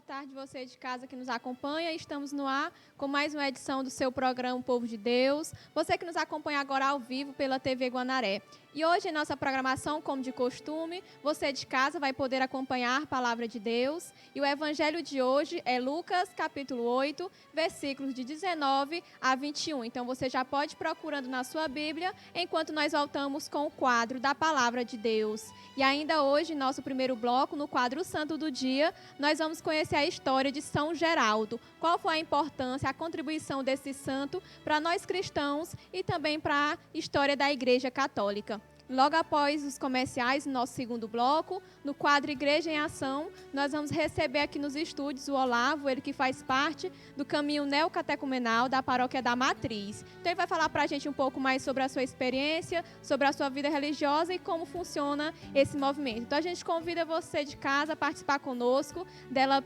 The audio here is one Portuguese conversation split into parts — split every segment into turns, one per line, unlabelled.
tarde, você de casa que nos acompanha. Estamos no ar com mais uma edição do seu programa Povo de Deus. Você que nos acompanha agora ao vivo pela TV Guanaré. E hoje, em nossa programação, como de costume, você de casa vai poder acompanhar a Palavra de Deus. E o evangelho de hoje é Lucas, capítulo 8, versículos de 19 a 21. Então, você já pode ir procurando na sua Bíblia, enquanto nós voltamos com o quadro da Palavra de Deus. E ainda hoje, nosso primeiro bloco, no quadro Santo do Dia, nós vamos conhecer a história de São Geraldo. Qual foi a importância, a contribuição desse santo para nós cristãos e também para a história da Igreja Católica. Logo após os comerciais, no nosso segundo bloco, no quadro Igreja em Ação, nós vamos receber aqui nos estúdios o Olavo, ele que faz parte do caminho neocatecumenal da Paróquia da Matriz. Então ele vai falar para a gente um pouco mais sobre a sua experiência, sobre a sua vida religiosa e como funciona esse movimento. Então a gente convida você de casa a participar conosco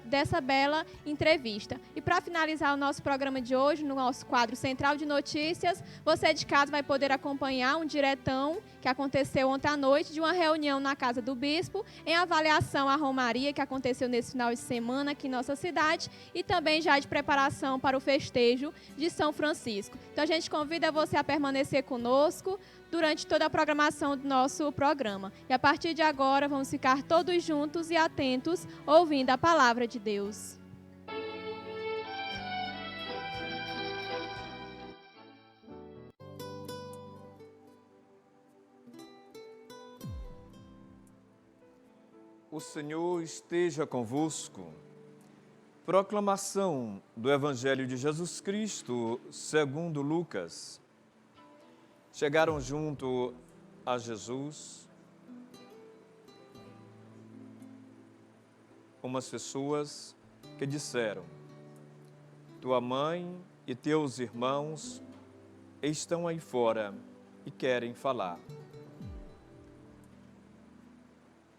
dessa bela entrevista. E para finalizar o nosso programa de hoje, no nosso quadro Central de Notícias, você de casa vai poder acompanhar um diretão que aconteceu ontem à noite de uma reunião na Casa do Bispo, em avaliação à Romaria, que aconteceu nesse final de semana aqui em nossa cidade, e também já de preparação para o festejo de São Francisco. Então a gente convida você a permanecer conosco durante toda a programação do nosso programa. E a partir de agora vamos ficar todos juntos e atentos, ouvindo a Palavra de Deus.
O Senhor esteja convosco. Proclamação do Evangelho de Jesus Cristo, segundo Lucas. Chegaram junto a Jesus umas pessoas que disseram: tua mãe e teus irmãos estão aí fora e querem falar.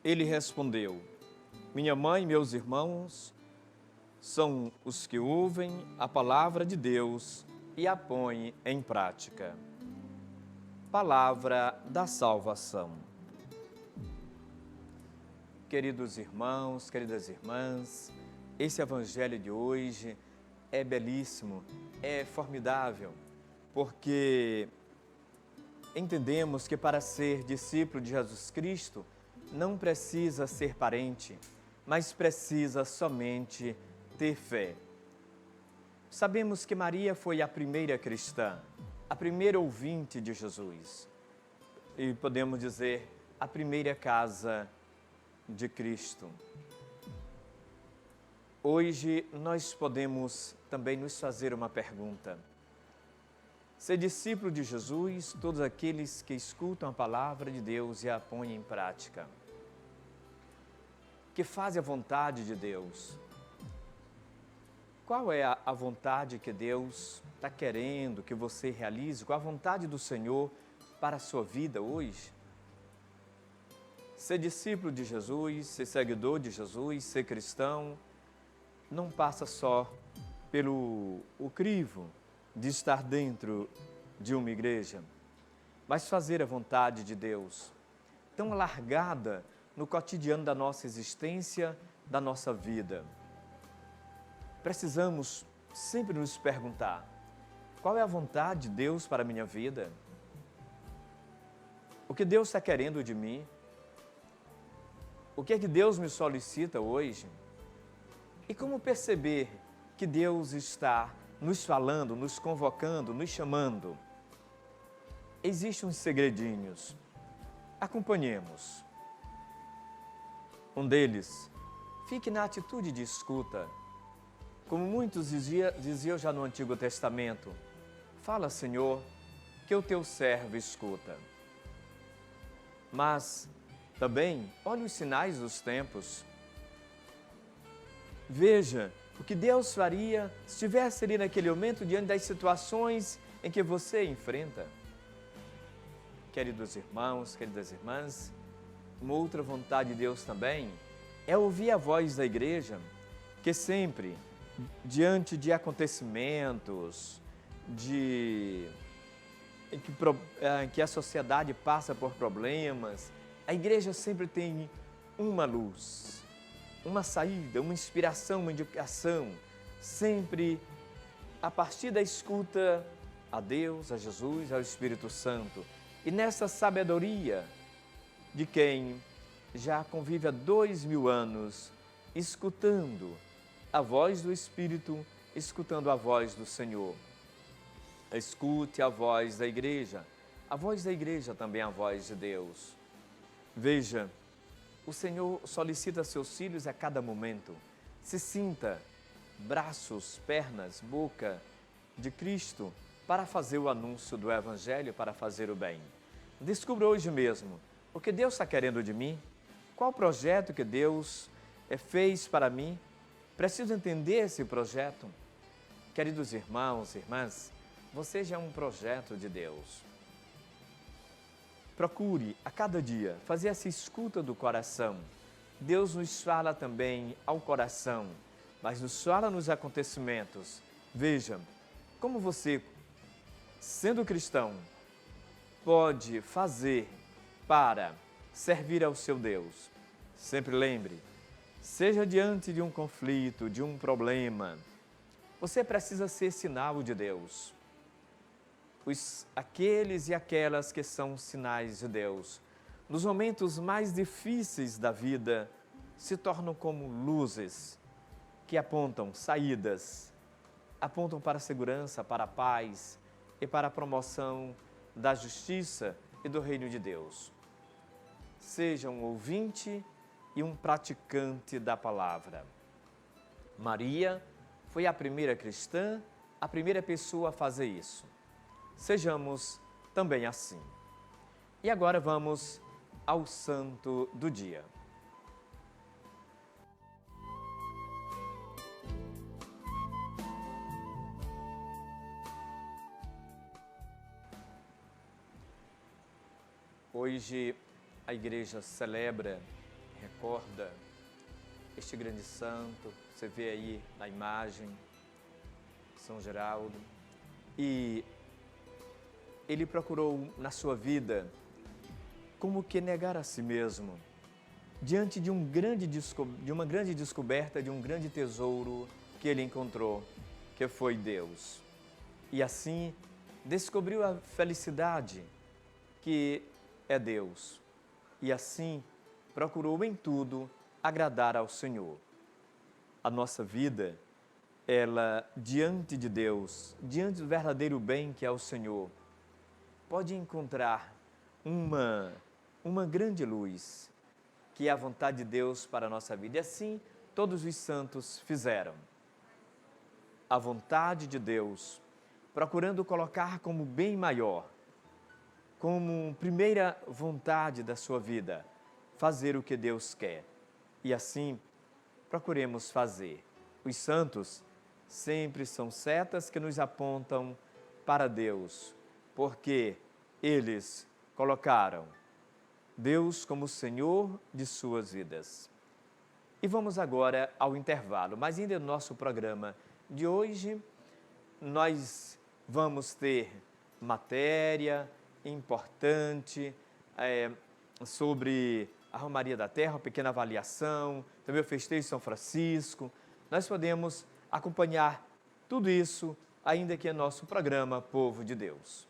Ele respondeu: minha mãe e meus irmãos são os que ouvem a palavra de Deus e a põem em prática. Palavra da salvação. Queridos irmãos, queridas irmãs, esse evangelho de hoje é belíssimo, é formidável, porque entendemos que para ser discípulo de Jesus Cristo, não precisa ser parente, mas precisa somente ter fé. Sabemos que Maria foi a primeira cristã, a primeira ouvinte de Jesus. E podemos dizer, a primeira casa de Cristo. Hoje nós podemos também nos fazer uma pergunta. Ser discípulo de Jesus, todos aqueles que escutam a palavra de Deus e a põem em prática, que fazem a vontade de Deus. Qual é a vontade que Deus está querendo que você realize? Qual a vontade do Senhor para a sua vida hoje? Ser discípulo de Jesus, ser seguidor de Jesus, ser cristão, não passa só pelo crivo de estar dentro de uma igreja, mas fazer a vontade de Deus, tão alargada no cotidiano da nossa existência, da nossa vida. Precisamos sempre nos perguntar: qual é a vontade de Deus para a minha vida? O que Deus está querendo de mim? O que é que Deus me solicita hoje? E como perceber que Deus está nos falando, nos convocando, nos chamando? Existem uns segredinhos. Acompanhemos. Um deles, fique na atitude de escuta. Como muitos diziam já no Antigo Testamento: fala, Senhor, que o teu servo escuta. Mas também, olhe os sinais dos tempos. Veja o que Deus faria se estivesse ali naquele momento diante das situações em que você enfrenta. Queridos irmãos, queridas irmãs, uma outra vontade de Deus também é ouvir a voz da igreja, que sempre, diante de acontecimentos, em que a sociedade passa por problemas, a igreja sempre tem uma luz. uma saída, uma inspiração, uma indicação, sempre a partir da escuta a Deus, a Jesus, ao Espírito Santo. E nessa sabedoria de quem já convive há 2000 anos, escutando a voz do Espírito, escutando a voz do Senhor. Escute a voz da igreja. A voz da igreja também é a voz de Deus. Veja, o Senhor solicita seus filhos a cada momento. Se sinta braços, pernas, boca de Cristo para fazer o anúncio do Evangelho, para fazer o bem. Descubra hoje mesmo o que Deus está querendo de mim, qual o projeto que Deus fez para mim. Preciso entender esse projeto. Queridos irmãos e irmãs, você já é um projeto de Deus. Procure a cada dia fazer essa escuta do coração. Deus nos fala também ao coração, mas nos fala nos acontecimentos. Veja, como você, sendo cristão, pode fazer para servir ao seu Deus. Sempre lembre, seja diante de um conflito, de um problema, você precisa ser sinal de Deus. Aqueles e aquelas que são sinais de Deus, nos momentos mais difíceis da vida, se tornam como luzes que apontam saídas, apontam para a segurança, para a paz e para a promoção da justiça e do reino de Deus. Seja um ouvinte e um praticante da palavra. Maria foi a primeira cristã, a primeira pessoa a fazer isso. Sejamos também assim. E agora vamos ao santo do dia. Hoje a igreja celebra, recorda este grande santo, você vê aí na imagem, São Geraldo, e ele procurou na sua vida como que negar a si mesmo, diante de uma grande descoberta, de um grande tesouro que ele encontrou, que foi Deus. E assim descobriu a felicidade que é Deus. E assim procurou em tudo agradar ao Senhor. A nossa vida, ela diante de Deus, diante do verdadeiro bem que é o Senhor, pode encontrar uma grande luz, que é a vontade de Deus para a nossa vida. E assim todos os santos fizeram. A vontade de Deus, procurando colocar como bem maior, como primeira vontade da sua vida, fazer o que Deus quer. E assim, procuremos fazer. Os santos sempre são setas que nos apontam para Deus, porque eles colocaram Deus como Senhor de suas vidas. E vamos agora ao intervalo, mas ainda no nosso programa de hoje, nós vamos ter matéria importante sobre a Romaria da Terra, uma pequena avaliação, também o festejo de São Francisco. Nós podemos acompanhar tudo isso ainda que é nosso programa Povo de Deus.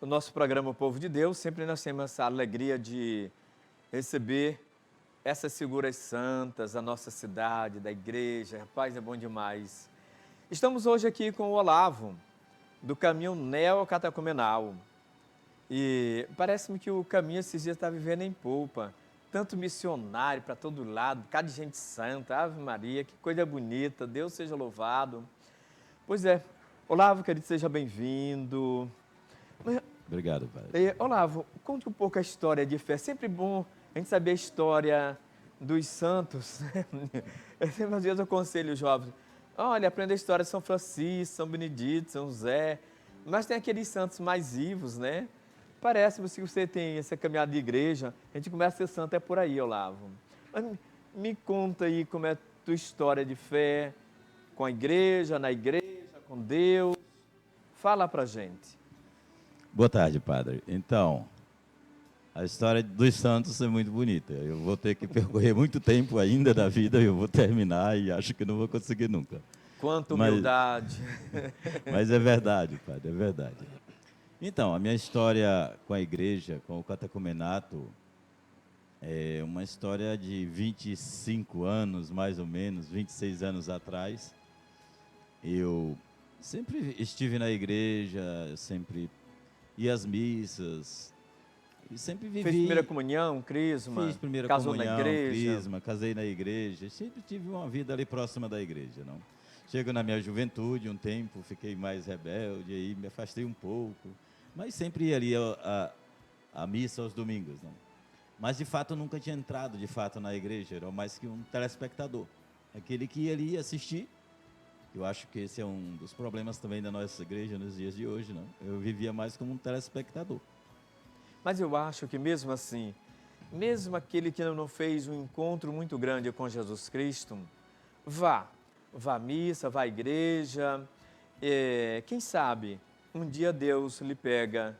o nosso programa O Povo de Deus, sempre nós temos essa alegria de receber essas figuras santas da nossa cidade, da igreja. Rapaz, é bom demais. Estamos hoje aqui com o Olavo, do caminho neocatecumenal. E parece-me que o caminho esses dias está vivendo em polpa. Tanto missionário para todo lado, cada gente santa, Ave Maria, que coisa bonita, Deus seja louvado. Pois é, Olavo, querido, seja bem-vindo.
Obrigado, Padre.
Olavo, conte um pouco a história de fé. É sempre bom a gente saber a história dos santos. Às vezes eu aconselho os jovens, olha, aprenda a história de São Francisco, São Benedito, São José, mas tem aqueles santos mais vivos, né? Parece-me que você tem essa caminhada de igreja, a gente começa a ser santo é por aí, Olavo. Mas me conta aí como é a tua história de fé, com a igreja, na igreja, com Deus. Fala pra gente.
Boa tarde, Padre. Então, a história dos santos é muito bonita. Eu vou ter que percorrer muito tempo ainda da vida, eu vou terminar e acho que não vou conseguir nunca.
Quanta humildade.
Mas é verdade, Padre, é verdade. Então, a minha história com a igreja, com o catecumenato, é uma história de 25 anos, mais ou menos, 26 anos atrás. Eu sempre estive na igreja, sempre ia às missas, e sempre vivi...
Fez primeira comunhão, crisma?
Fiz primeira
casou
comunhão,
na igreja?
crisma, casei na igreja, sempre tive uma vida ali próxima da igreja, não? Chego na minha juventude, um tempo, fiquei mais rebelde, aí me afastei um pouco, mas sempre ia ali à missa aos domingos, não? Mas, de fato, eu nunca tinha entrado, de fato, na igreja, era mais que um telespectador, aquele que ia ali assistir. Eu acho que esse é um dos problemas também da nossa igreja nos dias de hoje, não? Eu vivia mais como um telespectador.
Mas eu acho que mesmo assim, mesmo aquele que não fez um encontro muito grande com Jesus Cristo, vá à missa, vá à igreja, quem sabe um dia Deus lhe pega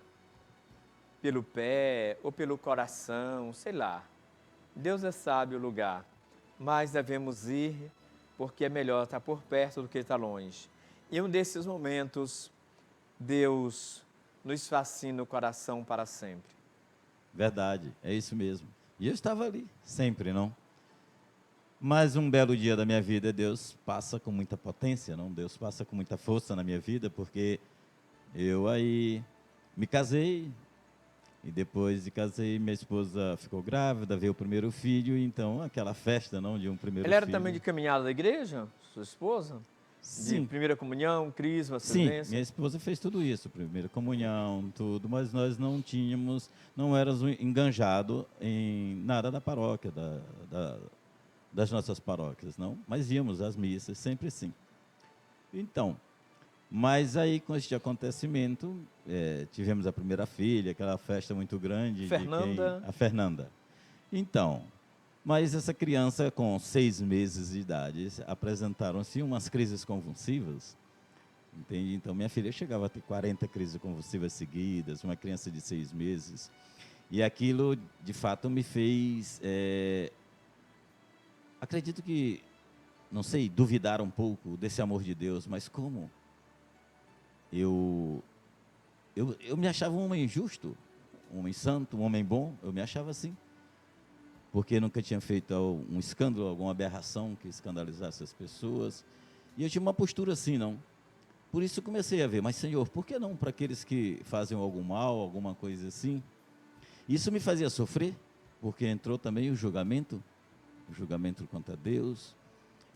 pelo pé ou pelo coração, sei lá. Deus sabe o lugar, mas devemos ir porque é melhor estar por perto do que estar longe. E um desses momentos, Deus nos fascina o coração para sempre.
Verdade, é isso mesmo. E eu estava ali, sempre, não? Mas um belo dia da minha vida, Deus passa com muita potência, não? Deus passa com muita força na minha vida, porque eu aí me casei, e depois de casei, minha esposa ficou grávida, veio o primeiro filho, então aquela festa, não, de um primeiro filho.
Ela era também de caminhada da igreja, sua esposa?
Sim.
De primeira comunhão, crisma,
Sim,
assistência?
minha esposa fez tudo isso, primeira comunhão, tudo, mas nós não éramos enganjados em nada da paróquia, das nossas paróquias, não, mas íamos às missas, sempre assim. Então, mas aí com este acontecimento, tivemos a primeira filha, aquela festa muito grande.
Fernanda?
A Fernanda. Então, mas essa criança com 6 meses de idade, apresentaram-se umas crises convulsivas, entende? Então, minha filha chegava a ter 40 crises convulsivas seguidas, uma criança de 6 meses, e aquilo, de fato, me fez, acredito que, não sei, duvidar um pouco desse amor de Deus, mas como? Eu me achava um homem justo, um homem santo, um homem bom, eu me achava assim. Porque nunca tinha feito um escândalo, alguma aberração que escandalizasse as pessoas. E eu tinha uma postura assim, não. Por isso comecei a ver, mas Senhor, por que não para aqueles que fazem algum mal, alguma coisa assim? Isso me fazia sofrer, porque entrou também o julgamento contra Deus,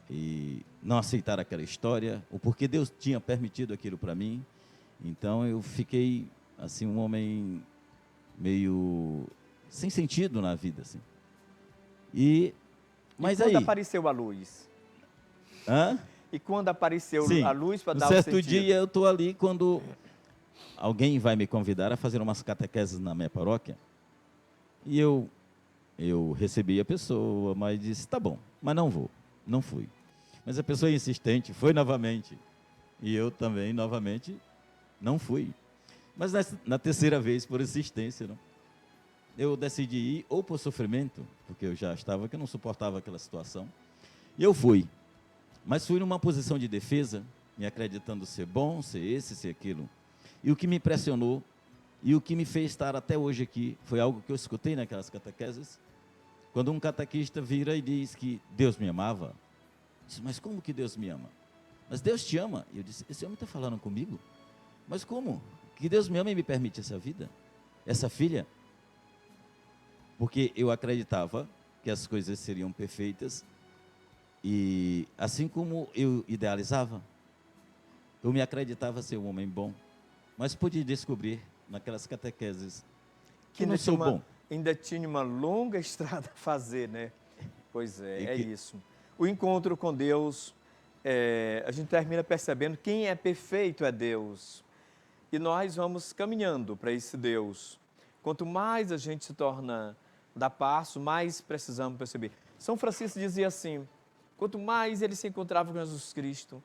e não aceitar aquela história, o porquê Deus tinha permitido aquilo para mim. Então eu fiquei assim um homem meio sem sentido na vida, assim. Mas
quando
aí
apareceu a luz?
Hã?
E quando apareceu
Sim,
a luz para
um
dar o
certo
sentido?
dia eu estou ali quando alguém vai me convidar a fazer umas catequeses na minha paróquia, e eu recebi a pessoa, mas disse, tá bom, mas não vou, não fui. Mas a pessoa insistente foi novamente, e eu também novamente não fui. Mas na terceira vez, por insistência, não, eu decidi ir, ou por sofrimento, porque eu já estava, que eu não suportava aquela situação, e eu fui. Mas fui numa posição de defesa, me acreditando ser bom, ser esse, ser aquilo. E o que me impressionou, E o que me fez estar até hoje aqui foi algo que eu escutei naquelas catequeses, quando um catequista vira e diz que Deus me amava. Eu disse, mas como que Deus me ama? Mas Deus te ama. E eu disse, esse homem está falando comigo? Mas como? Que Deus me ama e me permite essa vida? Essa filha? Porque eu acreditava que as coisas seriam perfeitas e assim como eu idealizava, eu me acreditava ser um homem bom, mas pude descobrir naquelas catequeses que não sou bom.
Ainda tinha uma longa estrada a fazer, né? Pois é,
E
é
que-
isso. O encontro com Deus, a gente termina percebendo quem é perfeito é Deus. E nós vamos caminhando para esse Deus. Quanto mais a gente se torna, dá passo, mais precisamos perceber. São Francisco dizia assim, quanto mais ele se encontrava com Jesus Cristo,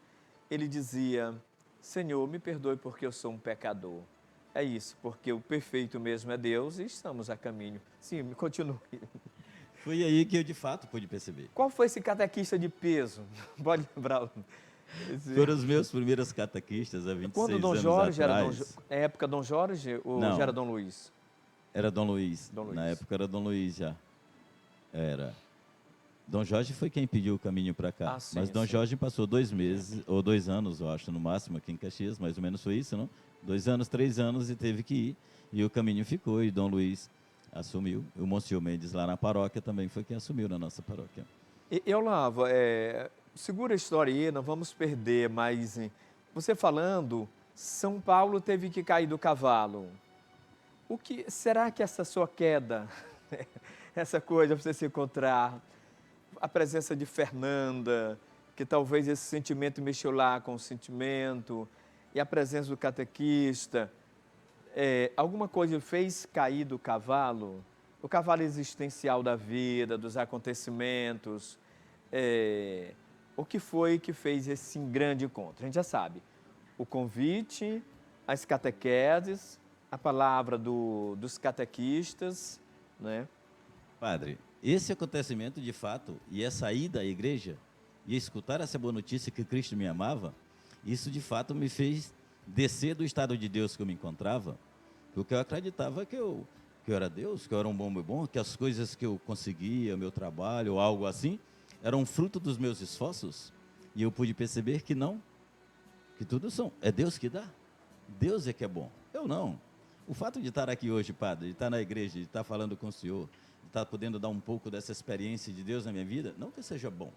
ele dizia, Senhor, me perdoe porque eu sou um pecador. É isso, porque o perfeito mesmo é Deus e estamos a caminho. Sim, continue.
Foi aí que eu de fato pude perceber.
Qual foi esse catequista de peso? Pode lembrar?
Foram os meus primeiros catequistas há 26
Quando Dom
anos
Jorge era
atrás.
é época Dom Jorge ou
Não.
já era Dom Luís?
Era Dom Luís.
Dom Luís.
Na época era Dom Luís já. Era. Dom Jorge foi quem pediu o caminho para cá.
Ah, sim,
Mas Dom
sim.
Jorge passou 2 meses, ou 2 anos, eu acho, no máximo, aqui em Caxias, mais ou menos foi isso, não? 2 anos, 3 anos e teve que ir. E o caminho ficou, e Dom Luís assumiu. O Monsenhor Mendes lá na paróquia também foi quem assumiu na nossa paróquia.
Eu, Lavo, segura a história aí, não vamos perder, mas você falando, São Paulo teve que cair do cavalo. Será que essa sua queda, essa coisa para você se encontrar, a presença de Fernanda, que talvez esse sentimento mexeu lá com o sentimento, e a presença do catequista, alguma coisa fez cair do cavalo? O cavalo existencial da vida, dos acontecimentos, o que foi que fez esse grande encontro? A gente já sabe, o convite, as catequeses, a palavra dos catequistas, né?
Padre, esse acontecimento de fato, e essa ida à igreja, e escutar essa boa notícia que Cristo me amava, isso de fato me fez descer do estado de Deus que eu me encontrava, porque eu acreditava que eu era Deus, que eu era um bom, que as coisas que eu conseguia, meu trabalho, ou algo assim, eram fruto dos meus esforços, e eu pude perceber que não, que tudo é Deus que dá, Deus é que é bom, eu não. O fato de estar aqui hoje, Padre, de estar na igreja, de estar falando com o Senhor, de estar podendo dar um pouco dessa experiência de Deus na minha vida, não que seja bom,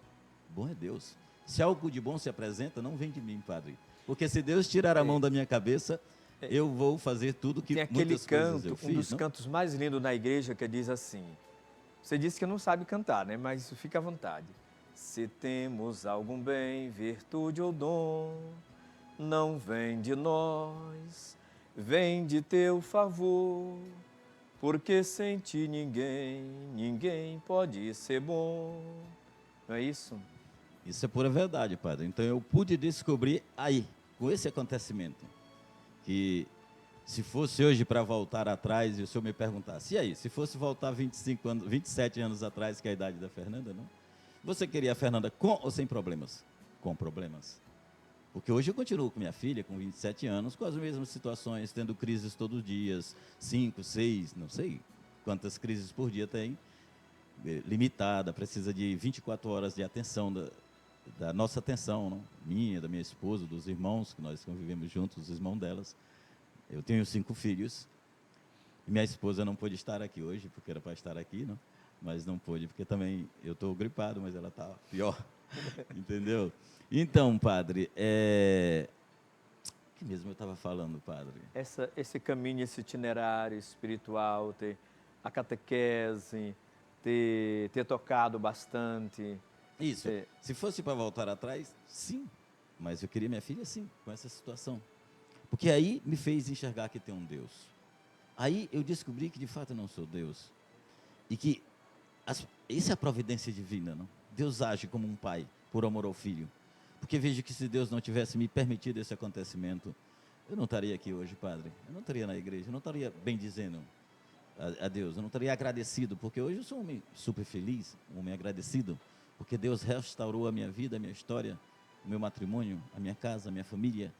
bom é Deus. Se algo de bom se apresenta, não vem de mim, Padre, porque se Deus tirar a mão da minha cabeça, eu vou fazer tudo que
Tem aquele
muitas coisas
canto,
eu
um
fiz,
dos
não?
cantos mais lindos na igreja que diz assim, você disse que não sabe cantar, né? Mas fica à vontade. Se temos algum bem, virtude ou dom, não vem de nós, vem de teu favor, porque sem ti ninguém pode ser bom. Não é isso?
Isso é pura verdade, Padre. Então eu pude descobrir aí, com esse acontecimento, que se fosse hoje para voltar atrás e o senhor me perguntasse, e aí, se fosse voltar 25 anos, 27 anos atrás, que é a idade da Fernanda, não? Você queria a Fernanda com ou sem problemas? Com problemas. Porque hoje eu continuo com minha filha, com 27 anos, com as mesmas situações, tendo crises todos os dias, 5, 6, não sei quantas crises por dia tem, limitada, precisa de 24 horas de atenção, da nossa atenção, não? Minha, da minha esposa, dos irmãos, que nós convivemos juntos, os irmãos delas. Eu tenho 5 filhos, e minha esposa não pôde estar aqui hoje, porque era para estar aqui, não? Mas não pôde, porque também eu estou gripado, mas ela está pior, entendeu? Então, Padre, que mesmo eu estava falando, Padre?
Esse caminho, esse itinerário espiritual, ter a catequese, ter tocado bastante.
Isso, se fosse para voltar atrás, sim, mas eu queria minha filha sim, com essa situação. Porque aí me fez enxergar que tem um Deus. Aí eu descobri que de fato eu não sou Deus. E que isso é a providência divina, não? Deus age como um pai, por amor ao filho. Porque vejo que se Deus não tivesse me permitido esse acontecimento, eu não estaria aqui hoje, Padre. Eu não estaria na igreja, eu não estaria bendizendo a Deus, eu não estaria agradecido, porque hoje eu sou um homem super feliz, um homem agradecido, porque Deus restaurou a minha vida, a minha história, o meu matrimônio, a minha casa, a minha família,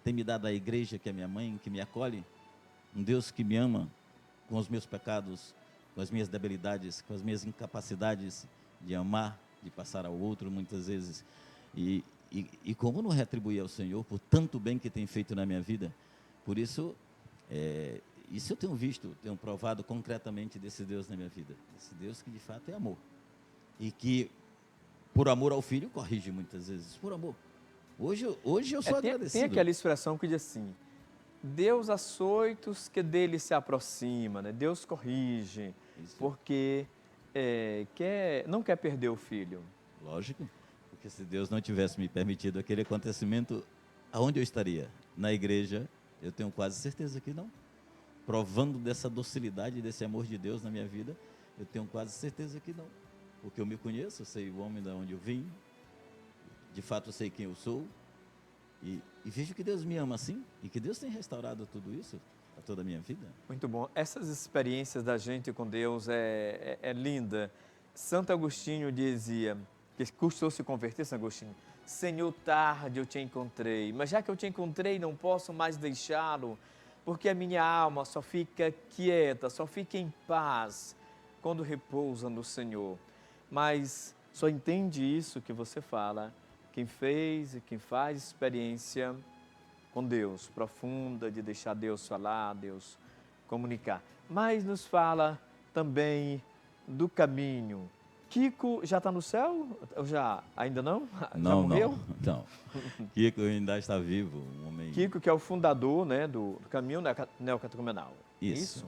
tem me dado a igreja, que é minha mãe, que me acolhe. um Deus que me ama com os meus pecados, com as minhas debilidades, com as minhas incapacidades de amar, de passar ao outro muitas vezes. E como não retribuir ao Senhor por tanto bem que tem feito na minha vida? Por isso, isso eu tenho visto, tenho provado concretamente desse Deus na minha vida. Esse Deus que de fato é amor. E que, por amor ao filho, corrige muitas vezes, por amor. Hoje eu sou agradecido.
Tem aquela expressão que diz assim, Deus açoita os que dele se aproxima, né? Deus corrige,
Isso.
porque não quer perder o filho.
Lógico, porque se Deus não tivesse me permitido aquele acontecimento, aonde eu estaria? Na igreja, eu tenho quase certeza que não. Provando dessa docilidade, desse amor de Deus na minha vida, eu tenho quase certeza que não. Porque eu me conheço, eu sei o homem de onde eu vim, de fato eu sei quem eu sou, e vejo que Deus me ama assim, e que Deus tem restaurado tudo isso a toda a minha vida.
Muito bom. Essas experiências da gente com Deus é linda. Santo Agostinho dizia, que custou se converter, Santo Agostinho, Senhor, tarde eu te encontrei, mas já que eu te encontrei, não posso mais deixá-lo, porque a minha alma só fica quieta, só fica em paz quando repousa no Senhor. Mas só entende isso que você fala, quem fez e quem faz experiência com Deus, profunda, de deixar Deus falar, Deus comunicar. Mas nos fala também do caminho. Kiko já está no céu? Ainda não? Já morreu?
Não. Kiko ainda está vivo, um homem...
Kiko, que é o fundador, né, do caminho neocatecumenal.
Isso.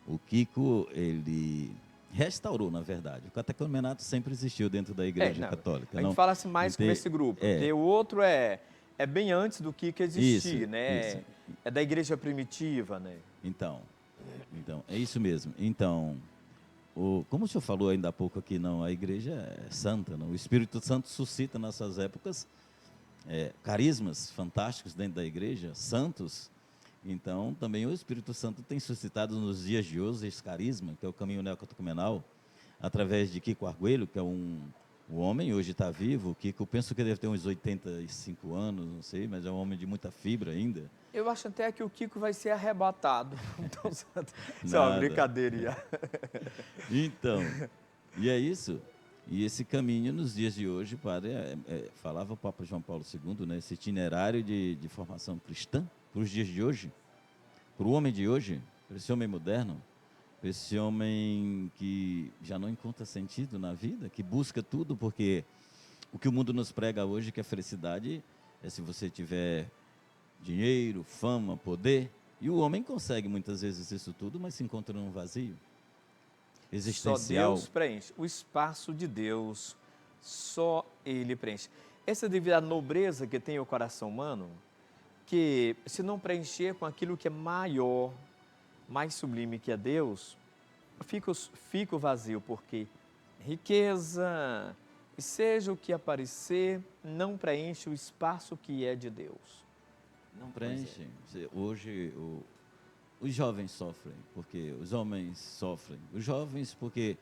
O Kiko, ele restaurou, na verdade. O catecumenato sempre existiu dentro da Igreja Católica.
A gente fala assim mais com esse grupo, porque o outro é bem antes do Kiko existir, né?
Isso.
É da Igreja primitiva, né?
Então, é isso mesmo. Então, como o senhor falou ainda há pouco aqui, não, a Igreja é santa, não? O Espírito Santo suscita nessas épocas carismas fantásticos dentro da Igreja, santos. Então, também o Espírito Santo tem suscitado nos dias de hoje esse carisma, que é o caminho neocatecumenal, através de Kiko Arguello, que é um homem, hoje está vivo. O Kiko, penso que deve ter uns 85 anos, não sei, mas é um homem de muita fibra ainda.
Eu acho até que o Kiko vai ser arrebatado. Então, isso é uma brincadeira.
Então, e é isso. E esse caminho, nos dias de hoje, padre, falava o Papa João Paulo II, né, esse itinerário de formação cristã, para os dias de hoje, para o homem de hoje, para esse homem moderno, para esse homem que já não encontra sentido na vida, que busca tudo, porque o que o mundo nos prega hoje, que a felicidade é se você tiver dinheiro, fama, poder, e o homem consegue muitas vezes isso tudo, mas se encontra num vazio existencial.
Só Deus preenche. O espaço de Deus, só Ele preenche. Essa devido à nobreza que tem o coração humano, que se não preencher com aquilo que é maior, mais sublime que é Deus, fica o vazio, porque riqueza, seja o que aparecer, não preenche o espaço que é de Deus.
Não preenche. Hoje os jovens sofrem, porque os homens sofrem. Os jovens, porque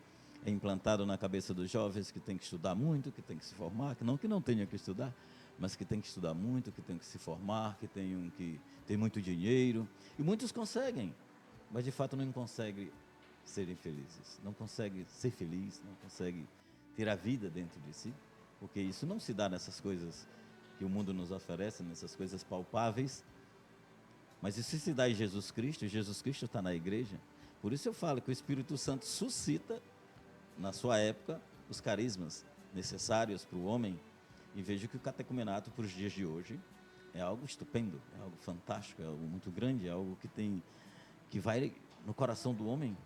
é implantado na cabeça dos jovens que tem que estudar muito, que tem que se formar, que não tenha que estudar, mas que tem que estudar muito, que tem que se formar, que tem muito dinheiro. E muitos conseguem, mas de fato não conseguem serem felizes. Não conseguem ser feliz, não conseguem ter a vida dentro de si, porque isso não se dá nessas coisas que o mundo nos oferece, nessas coisas palpáveis. Mas isso se dá em Jesus Cristo, e Jesus Cristo está na igreja. Por isso eu falo que o Espírito Santo suscita, na sua época, os carismas necessários para o homem. E vejo que o catecumenato para os dias de hoje é algo estupendo, é algo fantástico, é algo muito grande, é algo que vai no coração do homem.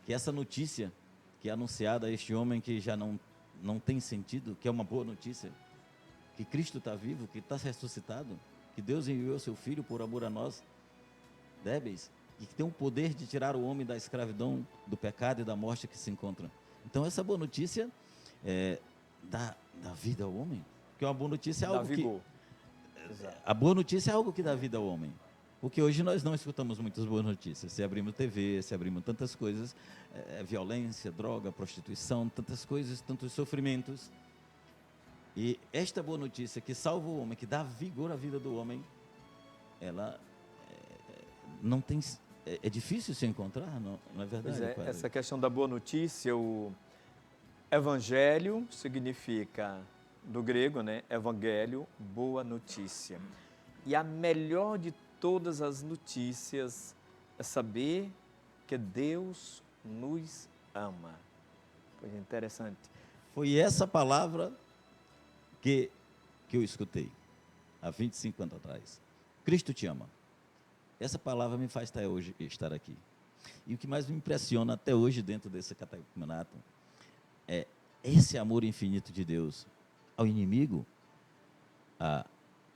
Que essa notícia que é anunciada a este homem que já não tem sentido, que é uma boa notícia, que Cristo está vivo, que está ressuscitado, que Deus enviou seu Filho por amor a nós, débeis, e que tem o poder de tirar o homem da escravidão, do pecado e da morte que se encontra. Então, essa boa notícia dá vida ao homem, porque uma boa notícia é algo
vigor.
A boa notícia é algo que dá vida ao homem. Porque hoje nós não escutamos muitas boas notícias. Se abrimos TV, se abrimos tantas coisas, violência, droga, prostituição, tantas coisas, tantos sofrimentos. E esta boa notícia que salva o homem, que dá vigor à vida do homem, ela não tem, é difícil se encontrar, não é verdade?
Pois é,
padre?
essa questão da boa notícia, o evangelho significa, do grego, né? Evangelho, boa notícia. E a melhor de todas as notícias é saber que Deus nos ama. Foi interessante.
Foi essa palavra que eu escutei há 25 anos atrás. Cristo te ama. Essa palavra me faz estar aqui. E o que mais me impressiona até hoje dentro desse catecumenato é esse amor infinito de Deus ao inimigo.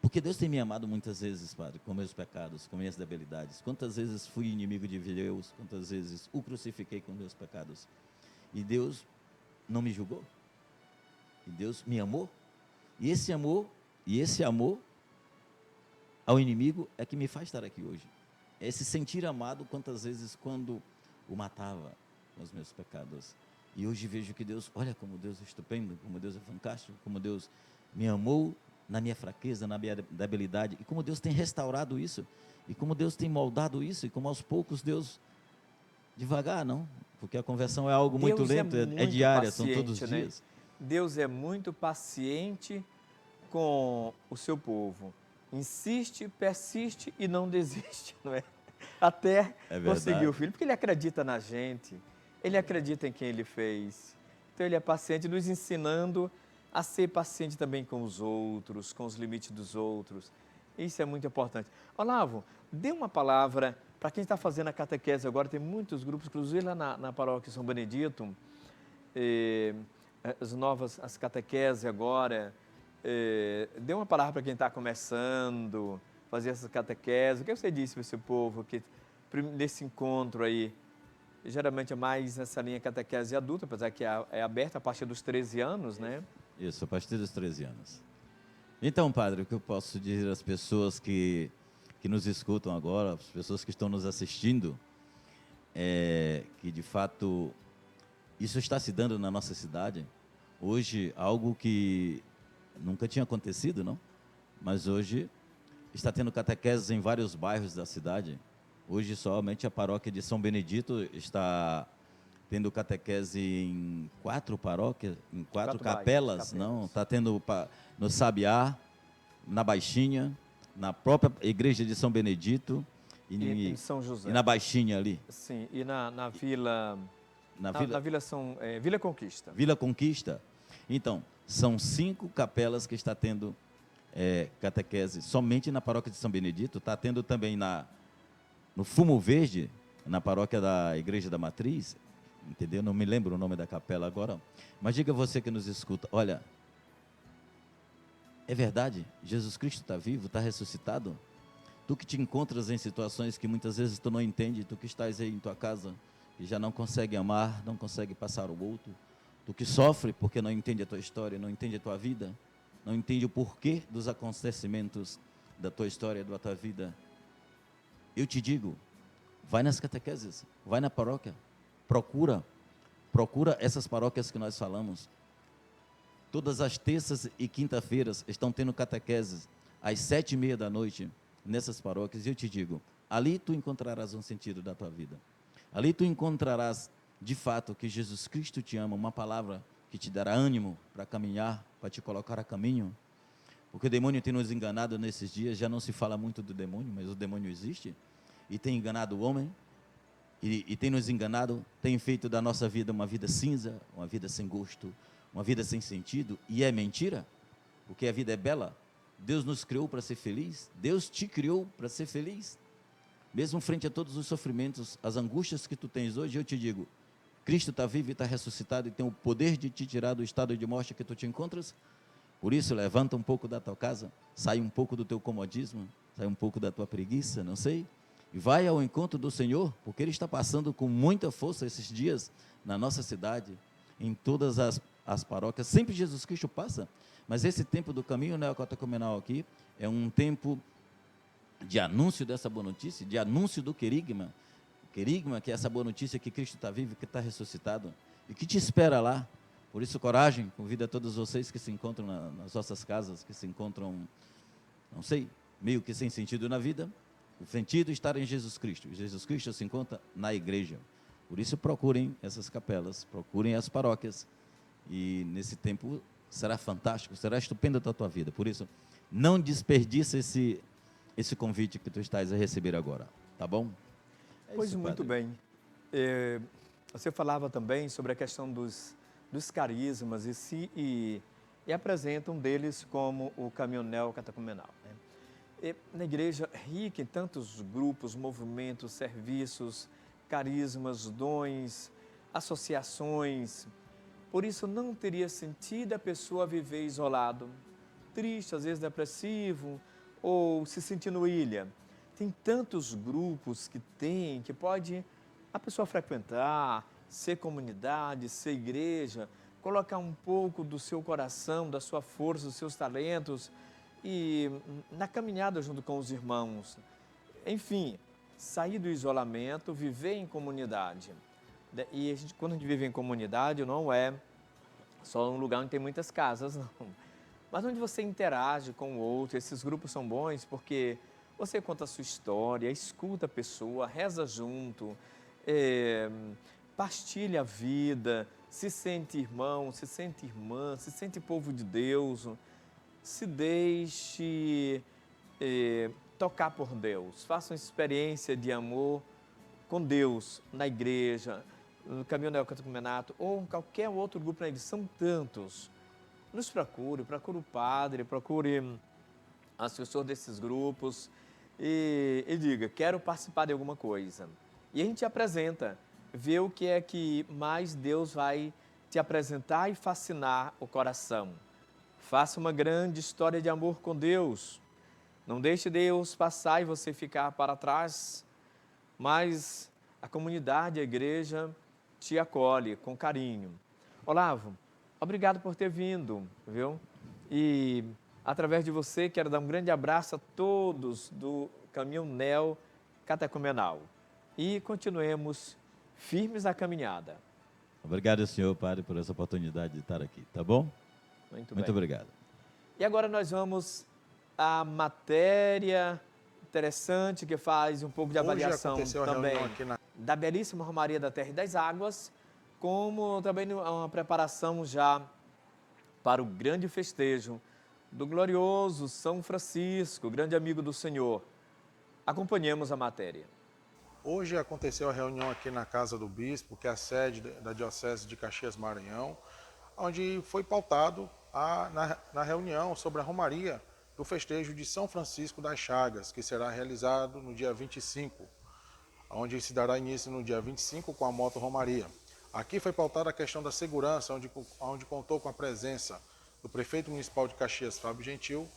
Porque Deus tem me amado muitas vezes, Padre, com meus pecados, com minhas debilidades. Quantas vezes fui inimigo de Deus, quantas vezes o crucifiquei com meus pecados. E Deus não me julgou. E Deus me amou. E esse amor ao inimigo é que me faz estar aqui hoje. É se sentir amado quantas vezes quando o matava com os meus pecados. E hoje vejo que Deus, olha como Deus é estupendo, como Deus é fantástico, como Deus me amou na minha fraqueza, na minha debilidade, e como Deus tem restaurado isso, e como Deus tem moldado isso, e como aos poucos Deus, devagar não, porque a conversão é algo muito lento, é diária, são todos os dias.
Deus é muito paciente com o seu povo. Insiste, persiste e não desiste, não é? Até conseguir o filho, porque Ele acredita na gente, Ele acredita em quem Ele fez. Então Ele é paciente, nos ensinando a ser paciente também com os outros, com os limites dos outros. Isso é muito importante. Olavo, dê uma palavra para quem está fazendo a catequese agora, tem muitos grupos, inclusive lá na paróquia São Benedito, as catequeses agora. Dê uma palavra para quem está começando, fazer essa catequese. O que você disse para esse povo que nesse encontro aí, geralmente é mais nessa linha catequese adulta, apesar que é aberta a partir dos 13 anos, né?
Isso, a partir dos 13 anos. Então, padre, o que eu posso dizer às pessoas que nos escutam agora, as pessoas que estão nos assistindo, é que de fato isso está se dando na nossa cidade. Hoje, algo que nunca tinha acontecido, não? Mas hoje está tendo catequeses em vários bairros da cidade. Hoje, somente a paróquia de São Benedito está tendo catequese em 4 paróquias, em 4 capelas, não? Está tendo no Sabiá, na Baixinha, na própria igreja de São Benedito
e em São José.
E na Baixinha ali.
Sim, e na Vila... Vila Conquista.
Vila Conquista. Então, são 5 capelas que está tendo catequese somente na paróquia de São Benedito. Está tendo também no Fumo Verde, na paróquia da Igreja da Matriz, entendeu? Não me lembro o nome da capela agora. Mas diga você que nos escuta, olha, é verdade, Jesus Cristo está vivo, está ressuscitado? Tu que te encontras em situações que muitas vezes tu não entende, tu que estás aí em tua casa, que já não consegue amar, não consegue passar o outro, tu que sofre porque não entende a tua história, não entende a tua vida, não entende o porquê dos acontecimentos da tua história, da tua vida. Eu te digo, vai nas catequeses, vai na paróquia, procura essas paróquias que nós falamos. Todas as terças e quinta-feiras estão tendo catequeses às 7h30 da noite nessas paróquias. E eu te digo, ali tu encontrarás um sentido da tua vida. Ali tu encontrarás, de fato, que Jesus Cristo te ama, uma palavra que te dará ânimo para caminhar, para te colocar a caminho. Porque o demônio tem nos enganado nesses dias, já não se fala muito do demônio, mas o demônio existe, e tem enganado o homem, e tem nos enganado, tem feito da nossa vida uma vida cinza, uma vida sem gosto, uma vida sem sentido, e é mentira, porque a vida é bela. Deus nos criou para ser feliz, Deus te criou para ser feliz. Mesmo frente a todos os sofrimentos, as angústias que tu tens hoje, eu te digo, Cristo está vivo e está ressuscitado e tem o poder de te tirar do estado de morte que tu te encontras. Por isso, levanta um pouco da tua casa, sai um pouco do teu comodismo, sai um pouco da tua preguiça, não sei, e vai ao encontro do Senhor, porque Ele está passando com muita força esses dias na nossa cidade, em todas as paróquias. Sempre Jesus Cristo passa, mas esse tempo do caminho neocatecumenal aqui é um tempo de anúncio dessa boa notícia, de anúncio do querigma, que é essa boa notícia que Cristo está vivo, que está ressuscitado, e que te espera lá. Por isso, coragem, convido a todos vocês que se encontram nas vossas casas, que se encontram, não sei, meio que sem sentido na vida, O sentido estar em Jesus Cristo. Jesus Cristo se encontra na igreja. Por isso procurem essas capelas, procurem as paróquias. E nesse tempo será fantástico, será estupendo a tua vida. Por isso, não desperdice esse convite que tu estás a receber agora. Tá bom?
Pois muito bem. Você falava também sobre a questão dos carismas e apresenta um deles como o caminho neocatecumenal, né? Na igreja rica em tantos grupos, movimentos, serviços, carismas, dons, associações. Por isso não teria sentido a pessoa viver isolado, triste, às vezes depressivo, ou se sentindo ilha. Tem tantos grupos que pode a pessoa frequentar, ser comunidade, ser igreja, colocar um pouco do seu coração, da sua força, dos seus talentos e na caminhada junto com os irmãos. Enfim, sair do isolamento, viver em comunidade. E quando a gente vive em comunidade, não é só um lugar onde tem muitas casas, não. Mas onde você interage com o outro. Esses grupos são bons porque você conta a sua história, escuta a pessoa, reza junto, partilha a vida, se sente irmão, se sente irmã, se sente povo de Deus, se deixe tocar por Deus, faça uma experiência de amor com Deus na igreja, no Caminho Neocatecumenato ou em qualquer outro grupo na igreja. São tantos. Nos procure o padre, procure as pessoas desses grupos e diga, quero participar de alguma coisa. E a gente apresenta, vê o que é que mais Deus vai te apresentar e fascinar o coração. Faça uma grande história de amor com Deus. Não deixe Deus passar e você ficar para trás, mas a comunidade, a igreja, te acolhe com carinho. Olavo, obrigado por ter vindo, viu? E através de você quero dar um grande abraço a todos do Caminho Neocatecumenal. E continuemos firmes na caminhada.
Obrigado, senhor padre, por essa oportunidade de estar aqui, tá bom? Muito obrigado.
E agora nós vamos à matéria interessante que faz um pouco de avaliação também da belíssima Romaria da Terra e das Águas, como também uma preparação já para o grande festejo do glorioso São Francisco, grande amigo do Senhor. Acompanhemos a matéria.
Hoje aconteceu a reunião aqui na Casa do Bispo, que é a sede da Diocese de Caxias-Maranhão, onde foi pautado na reunião sobre a Romaria do festejo de São Francisco das Chagas, que será realizado no dia 25, onde se dará início no dia 25 com a Moto Romaria. Aqui foi pautada a questão da segurança, onde contou com a presença do prefeito municipal de Caxias, Fábio Gentil,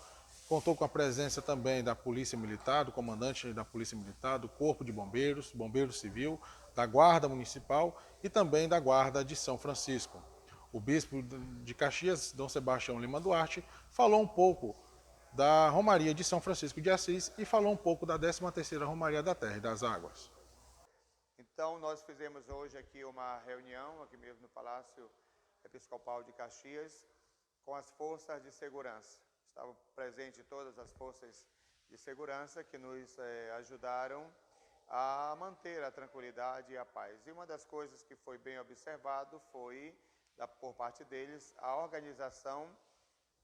contou com a presença também da Polícia Militar, do comandante da Polícia Militar, do Corpo de Bombeiros, Bombeiro Civil, da Guarda Municipal e também da Guarda de São Francisco. O bispo de Caxias, Dom Sebastião Lima Duarte, falou um pouco da Romaria de São Francisco de Assis e falou um pouco da 13ª Romaria da Terra e das Águas.
Então, nós fizemos hoje aqui uma reunião, aqui mesmo no Palácio Episcopal de Caxias, com as forças de segurança. Estavam presentes todas as forças de segurança que nos ajudaram a manter a tranquilidade e a paz. E uma das coisas que foi bem observado foi, por parte deles, a organização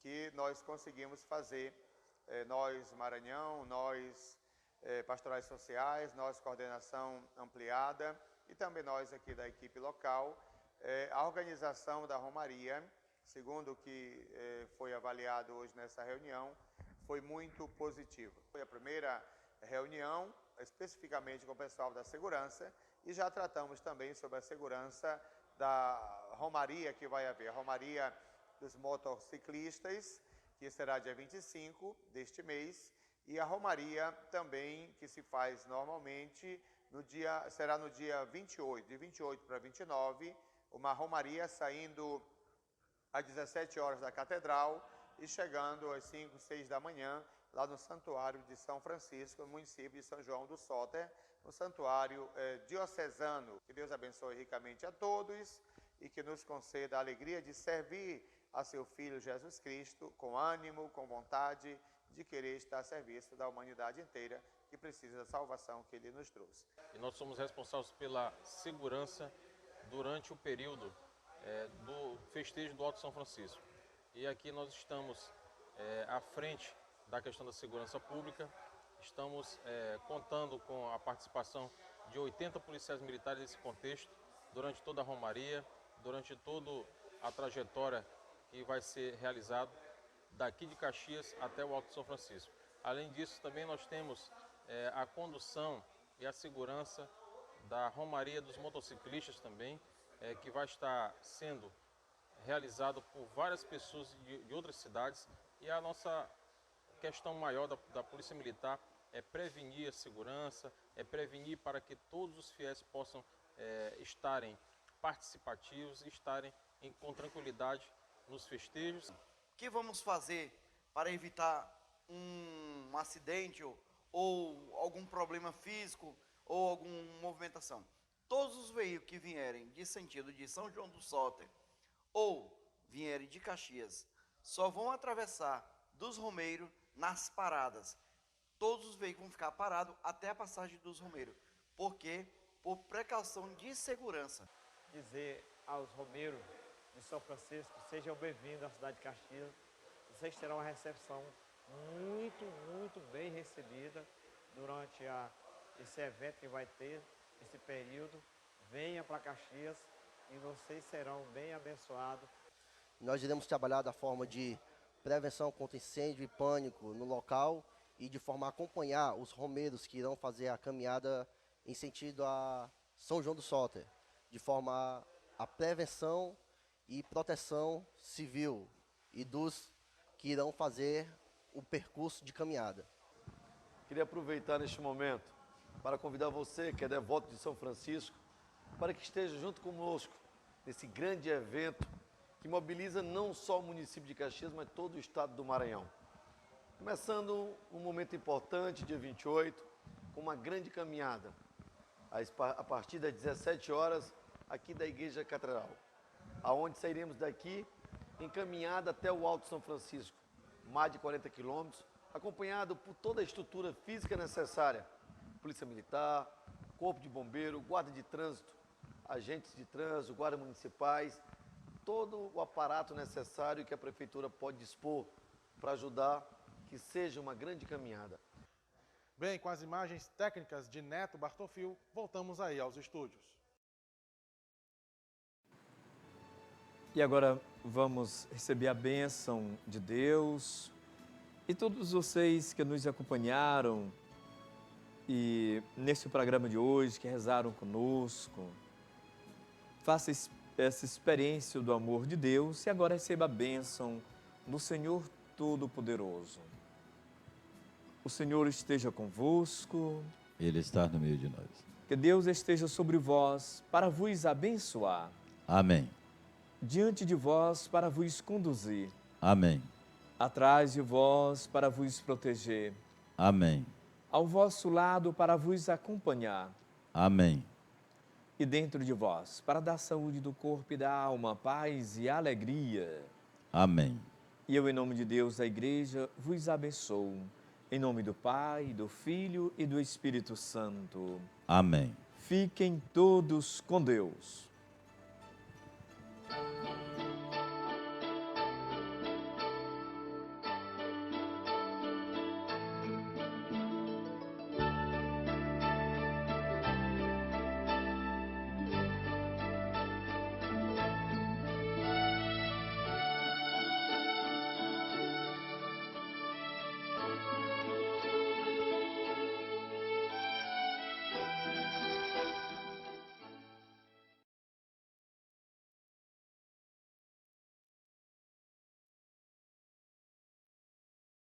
que nós conseguimos fazer, nós Maranhão, nós pastorais sociais, nós coordenação ampliada e também nós aqui da equipe local, a organização da Romaria, segundo o que foi avaliado hoje nessa reunião, foi muito positivo. Foi a primeira reunião, especificamente com o pessoal da segurança, e já tratamos também sobre a segurança da Romaria que vai haver, a Romaria dos motociclistas, que será dia 25 deste mês, e a Romaria também, que se faz normalmente, será no dia 28, de 28 para 29, uma Romaria saindo às 17 horas da Catedral e chegando às 5, 6 da manhã, lá no Santuário de São Francisco, no município de São João do Soter, no Santuário Diocesano. Que Deus abençoe ricamente a todos e que nos conceda a alegria de servir a seu Filho Jesus Cristo com ânimo, com vontade de querer estar a serviço da humanidade inteira que precisa da salvação que Ele nos trouxe.
E nós somos responsáveis pela segurança durante o período do festejo do Alto São Francisco. E aqui nós estamos à frente da questão da segurança pública, estamos contando com a participação de 80 policiais militares nesse contexto, durante toda a Romaria, durante toda a trajetória que vai ser realizada daqui de Caxias até o Alto São Francisco. Além disso, também nós temos a condução e a segurança da Romaria dos motociclistas também, que vai estar sendo realizado por várias pessoas de outras cidades. E a nossa questão maior da Polícia Militar é prevenir a segurança, é prevenir para que todos os fiéis possam estarem participativos e estarem com tranquilidade nos festejos.
O que vamos fazer para evitar um acidente ou algum problema físico ou alguma movimentação? Todos os veículos que vierem de sentido de São João do Soter ou vierem de Caxias só vão atravessar dos Romeiros nas paradas. Todos os veículos vão ficar parados até a passagem dos Romeiros. Por quê? Por precaução de segurança.
Dizer aos romeiros de São Francisco, sejam bem-vindos à cidade de Caxias. Vocês terão uma recepção muito bem recebida durante esse evento que vai ter, esse período. Venha para Caxias e vocês serão bem abençoados.
Nós iremos trabalhar da forma de prevenção contra incêndio e pânico no local e de forma a acompanhar os romeiros que irão fazer a caminhada em sentido a São João do Soter, de forma a prevenção e proteção civil e dos que irão fazer o percurso de caminhada.
Queria aproveitar neste momento para convidar você, que é devoto de São Francisco, para que esteja junto conosco nesse grande evento que mobiliza não só o município de Caxias, mas todo o estado do Maranhão. Começando um momento importante, dia 28, com uma grande caminhada, a partir das 17 horas, aqui da Igreja Catedral, aonde sairemos daqui em caminhada até o Alto São Francisco, mais de 40 quilômetros, acompanhado por toda a estrutura física necessária, Polícia Militar, Corpo de Bombeiro, Guarda de Trânsito, agentes de trânsito, guardas municipais, todo o aparato necessário que a Prefeitura pode dispor para ajudar que seja uma grande caminhada.
Bem, com as imagens técnicas de Neto Bartolfil, voltamos aí aos estúdios.
E agora vamos receber a bênção de Deus e todos vocês que nos acompanharam e nesse programa de hoje, que rezaram conosco. Faça essa experiência do amor de Deus e agora receba a bênção do Senhor Todo-Poderoso. O Senhor esteja convosco.
Ele está no meio de nós.
Que Deus esteja sobre vós para vos abençoar.
Amém.
Diante de vós para vos conduzir.
Amém.
Atrás de vós para vos proteger.
Amém.
Ao vosso lado para vos acompanhar.
Amém.
E dentro de vós para dar saúde do corpo e da alma, paz e alegria.
Amém.
E eu, em nome de Deus, da Igreja, vos abençoo. Em nome do Pai, do Filho e do Espírito Santo.
Amém.
Fiquem todos com Deus.